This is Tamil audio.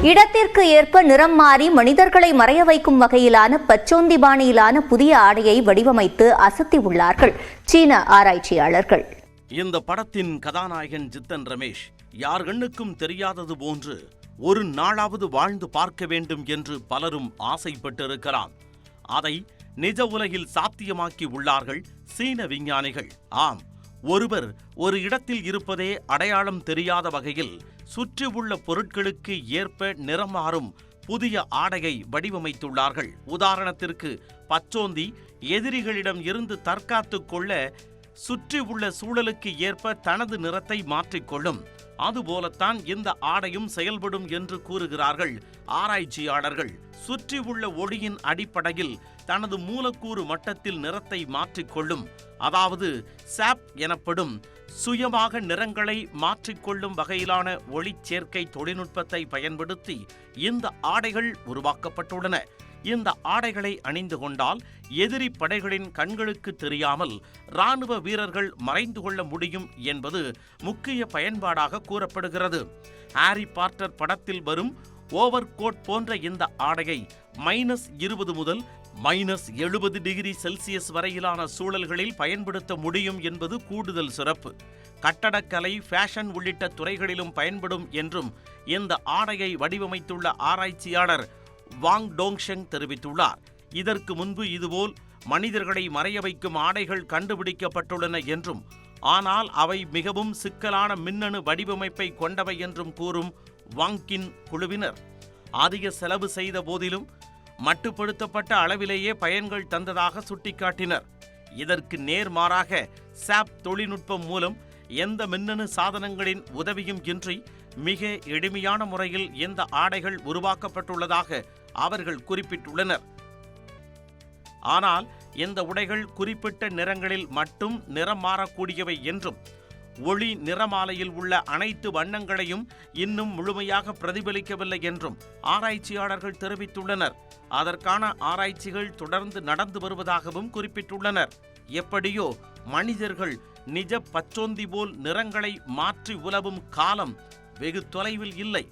இடத்திற்கு ஏற்ப நிறம் மாறி மனிதர்களை மறைய வைக்கும் வகையிலான பச்சோந்தி பாணியிலான புதிய ஆடையை வடிவமைத்து அசத்தியுள்ளார்கள் சீன ஆராய்ச்சியாளர்கள். இந்த படத்தின் கதாநாயகன் ஜித்தன் ரமேஷ் யார் கண்ணுக்கும் தெரியாதது போன்று ஒரு நாளாவது வாழ்ந்து பார்க்க வேண்டும் என்று பலரும் ஆசைப்பட்டிருக்கலாம். அதை நிஜ உலகில் சாத்தியமாக்கி உள்ளார்கள் சீன விஞ்ஞானிகள். ஆம், ஒருவர் ஒரு இடத்தில் இருப்பதே அடையாளம் தெரியாத வகையில் சுற்றி உள்ள பொருட்களுக்கு ஏற்ப நிறம் மாறும் புதிய ஆடையை வடிவமைத்துள்ளார்கள். உதாரணத்திற்கு பச்சோந்தி எதிரிகளிடம் இருந்து தற்காத்துக் கொள்ள சுற்றி உள்ள சூழலுக்கு ஏற்ப தனது நிறத்தை மாற்றிக்கொள்ளும். அதுபோலத்தான் இந்த ஆடையும் செயல்படும் என்று கூறுகிறார்கள் ஆராய்ச்சியாளர்கள். சுற்றி உள்ள ஒளியின் அடிப்படையில் தனது மூலக்கூறு மட்டத்தில் நிறத்தை மாற்றிக்கொள்ளும். அதாவது சாப் எனப்படும் சுயமாக நிறங்களை மாற்றிக்கொள்ளும் வகையிலான ஒளிச்சேர்க்கை தொழில்நுட்பத்தை பயன்படுத்தி இந்த ஆடைகள் உருவாக்கப்பட்டுள்ளன. இந்த ஆடைகளை அணிந்து கொண்டால் எதிரி படைகளின் கண்களுக்கு தெரியாமல் இராணுவ வீரர்கள் மறைந்து கொள்ள முடியும் என்பது முக்கிய பயன்பாடாக கூறப்படுகிறது. ஹாரி பாட்டர் படத்தில் வரும் ஓவர் கோட் போன்ற இந்த ஆடையை -20 முதல் -70 டிகிரி செல்சியஸ் வரையிலான சூழல்களில் பயன்படுத்த முடியும் என்பது கூடுதல் சிறப்பு. கட்டடக்கலை, ஃபேஷன் உள்ளிட்ட துறைகளிலும் பயன்படும் என்றும் இந்த ஆடையை வடிவமைத்துள்ள ஆராய்ச்சியாளர் வாங் டோங்ஷெங் தெரிவித்துள்ளார். இதற்கு முன்பு இதுபோல் மனிதர்களை மறைய வைக்கும் ஆடைகள் கண்டுபிடிக்கப்பட்டுள்ளன என்றும், ஆனால் அவை மிகவும் சிக்கலான மின்னணு வடிவமைப்பை கொண்டவை என்றும் கூறும் வாங்கின் குழுவினர் அதிக செலவு செய்த போதிலும் மட்டுப்படுத்தப்பட்ட அளவிலேயே பயன்கள் தந்ததாக சுட்டிக்காட்டினர். இதற்கு நேர்மாறாக சாப் தொழில்நுட்பம் மூலம் எந்த மின்னணு சாதனங்களின் உதவியும் இன்றி மிக எளிமையான முறையில் இந்த ஆடைகள் உருவாக்கப்பட்டுள்ளதாக அவர்கள் குறிப்பிட்டுள்ளனர். ஆனால் இந்த உடைகள் குறிப்பிட்ட நிறங்களில் மட்டும் நிறம் மாறக்கூடியவை என்றும், ஒளி நிறமாலையில் உள்ள அனைத்து வண்ணங்களையும் இன்னும் முழுமையாக பிரதிபலிக்கவில்லை என்றும் ஆராய்ச்சியாளர்கள் தெரிவித்துள்ளனர். அதற்கான ஆராய்ச்சிகள் தொடர்ந்து நடந்து வருவதாகவும் குறிப்பிட்டுள்ளனர். எப்படியோ மனிதர்கள் நிஜ பச்சோந்தி போல் நிறங்களை மாற்றி உலவும் காலம் வெகு தொலைவில் இல்லை.